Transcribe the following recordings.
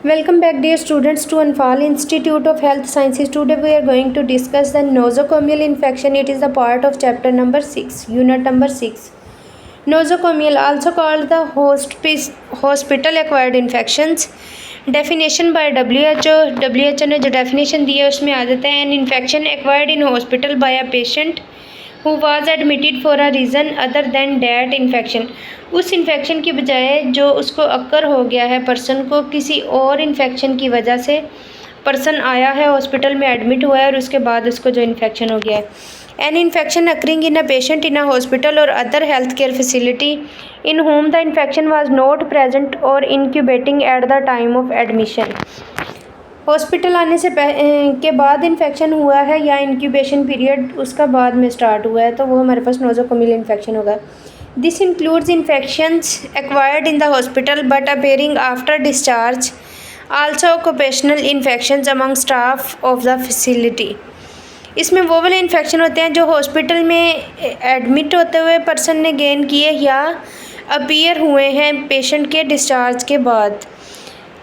Welcome back dear students to Anfal Institute of Health Sciences. Today we are going to discuss the nosocomial infection. It is a part of chapter number 6, unit number 6. Nosocomial, also called the hospital acquired infections. Definition by WHO ने जो definition दी है उसमें आ जाता है an infection acquired in hospital by a patient who was admitted for a reason other than that infection. उस infection की बजाय जो उसको अक्कर हो गया है पर्सन को किसी और इन्फेक्शन की वजह से पर्सन आया है हॉस्पिटल में एडमिट हुआ है और उसके बाद उसको जो इन्फेक्शन हो गया है. An infection occurring in a patient in a hospital और other health care facility in home the infection was not present और incubating at the time of admission. Hospital आने से के बाद इन्फेक्शन हुआ है या इंक्यूबेशन पीरियड उसका बाद में स्टार्ट हुआ है तो वो हमारे पास नोसोकोमियल इन्फेक्शन होगा. This includes infections acquired in the hospital but appearing after discharge, also occupational infections among staff of the facility. इसमें वो वाले इन्फेक्शन होते हैं जो हॉस्पिटल में एडमिट होते हुए पर्सन ने गेन किए या अपीयर हुए हैं पेशेंट के डिस्चार्ज के बाद.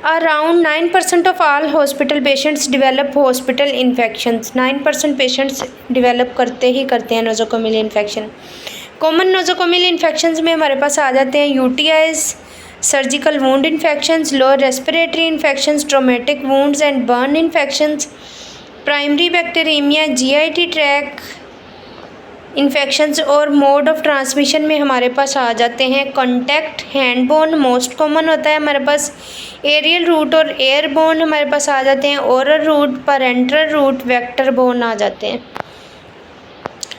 Around 9% of all hospital patients develop hospital infections. 9% patients develop करते हैं nosocomial infection. Common nosocomial infections में हमारे पास आ जाते हैं UTIs, surgical wound infections, lower respiratory infections, traumatic wounds and burn infections, primary bacteremia, GIT tract infections. और mode of transmission में हमारे पास आ जाते हैं कॉन्टैक्ट, हैंडबोन मोस्ट कॉमन होता है हमारे पास, एरियल रूट और एयरबोन हमारे पास आ जाते हैं, oral route, parenteral route, vector borne आ जाते हैं.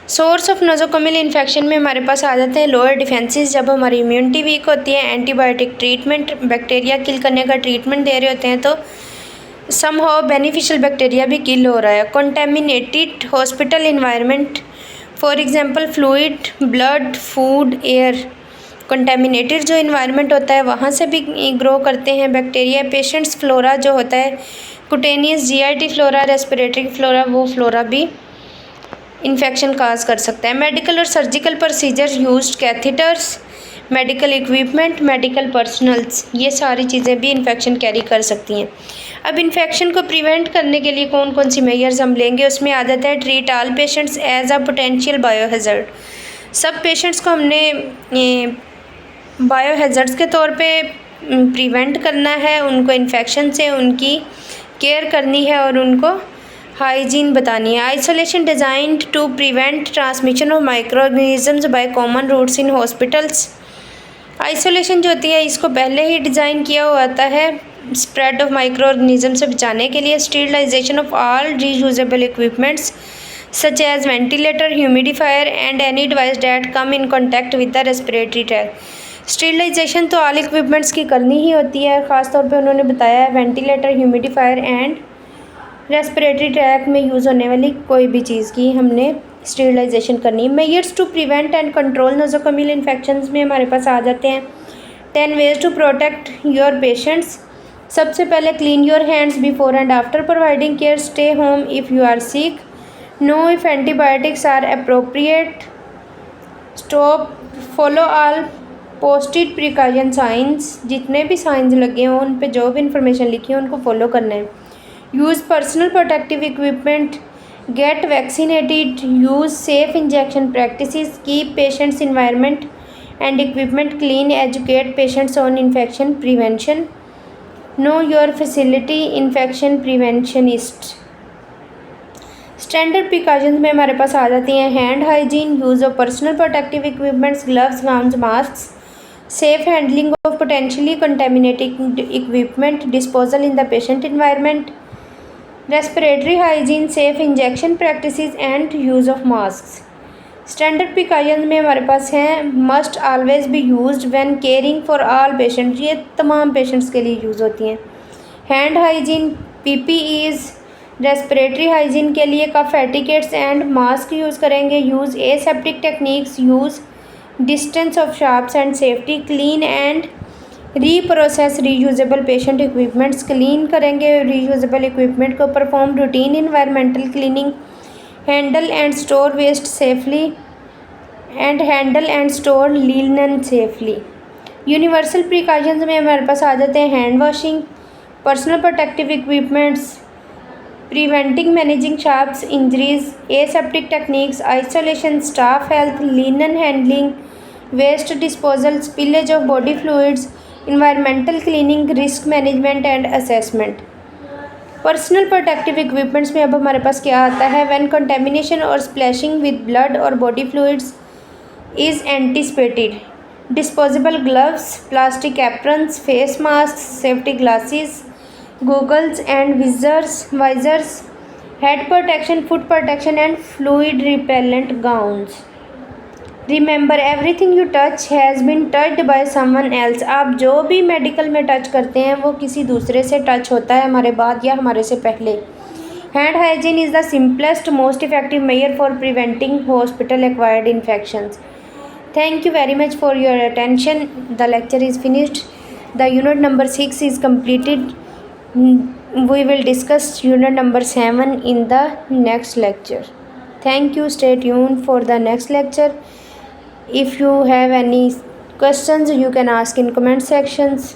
सोर्स ऑफ नोसोकोमियल इन्फेक्शन में हमारे पास आ जाते हैं लोअर डिफेंसेस, जब हमारी इम्यूनिटी वीक होती है, एंटीबायोटिक ट्रीटमेंट, बैक्टीरिया किल करने का ट्रीटमेंट दे रहे होते हैं तो समहाउ बेनिफिशियल बैक्टीरिया भी किल हो रहा है. Contaminated hospital environment, for example fluid, blood, food, air. Contaminated जो इन्वायरमेंट होता है वहाँ से भी ग्रो करते हैं बैक्टीरिया. पेशेंट्स फ्लोरा जो होता है cutaneous, GIT flora, respiratory flora, वो फ्लोरा भी इन्फेक्शन काज कर सकता है. मेडिकल और surgical procedure used, catheters, medical equipment, medical personnels, ये सारी चीज़ें भी इन्फेक्शन कैरी कर सकती हैं. अब इन्फेक्शन को प्रिवेंट करने के लिए कौन कौन सी मेजर्स हम लेंगे उसमें आ जाता है treat all patients as a potential biohazard. सब पेशेंट्स को हमने बायोहैज़र्ड्स के तौर पे प्रिवेंट करना है, उनको इन्फेक्शन से उनकी केयर करनी है और उनको हाइजीन बतानी है. Isolation designed to prevent transmission of microorganisms by common routes in hospitals. Isolation जो होती है इसको पहले ही डिज़ाइन किया हुआ आता है स्प्रेड ऑफ माइक्रो ऑर्गेनिज्म से बचाने के लिए. Sterilization of all reusable equipments such as ventilator, humidifier and any device that come in contact with the respiratory tract. Sterilization तो ऑल इक्विपमेंट्स की करनी ही होती है, ख़ासतौर पे उन्होंने बताया है ventilator, humidifier and respiratory tract में यूज़ होने वाली कोई भी चीज़ की हमने स्टीरिलाइजेशन करनी है. Measures to prevent and control nosocomial infections में हमारे पास आ जाते हैं 10 ways to protect your patients. सबसे पहले clean your hands before and after providing care, stay home if you are sick, know if antibiotics are appropriate, stop, follow all posted precaution signs. जितने भी साइंस लगे हों उन पे जो भी इंफॉर्मेशन लिखी है उनको फॉलो करना है. Use personal protective equipment, get vaccinated, use safe injection practices, keep patients environment and equipment clean, educate patients on infection prevention, know your facility infection preventionist. Standard precautions में हमारे पास आ जाती हैं hand hygiene, use of personal protective equipments, gloves, gowns, masks, safe handling of potentially contaminating equipment, disposal in the patient environment, respiratory hygiene, safe injection practices and use of masks. Standard precautions में हमारे पास हैं must always be used when caring for all patients. ये तमाम patients के लिए use होती हैं. hand hygiene, PPEs, respiratory hygiene के लिए cough etiquettes and mask use करेंगे. Use aseptic techniques, use distance of sharps and safety, clean and reprocess reusable patient equipments. Clean करेंगे रीयूजेबल इक्विपमेंट को. Perform routine environmental cleaning, handle and store waste safely and handle and store linen safely. Universal precautions में हमारे पास आ जाते हैं hand washing, personal protective equipments, preventing managing sharps injuries, aseptic techniques, isolation, staff health, linen handling, waste disposal, spillage of body fluids, environmental cleaning, risk management and assessment. Personal protective equipments में अब हमारे पास क्या आता है, when contamination और splashing with blood और body fluids is anticipated, disposable gloves, plastic aprons, face mask, safety glasses, goggles and visors, head protection, foot protection and fluid repellent gowns. Remember everything you touch has been touched by someone else. आप जो भी medical में touch करते हैं वो किसी दूसरे से टच होता है हमारे बाद या हमारे से पहले. Hand hygiene is the simplest most effective measure for preventing hospital acquired infections. Thank you very much for your attention. The lecture is finished. The unit number 6 is completed. We will discuss unit number 7 in the next lecture. Thank you. Stay tuned for the next lecture. If you have any questions, you can ask in comment sections.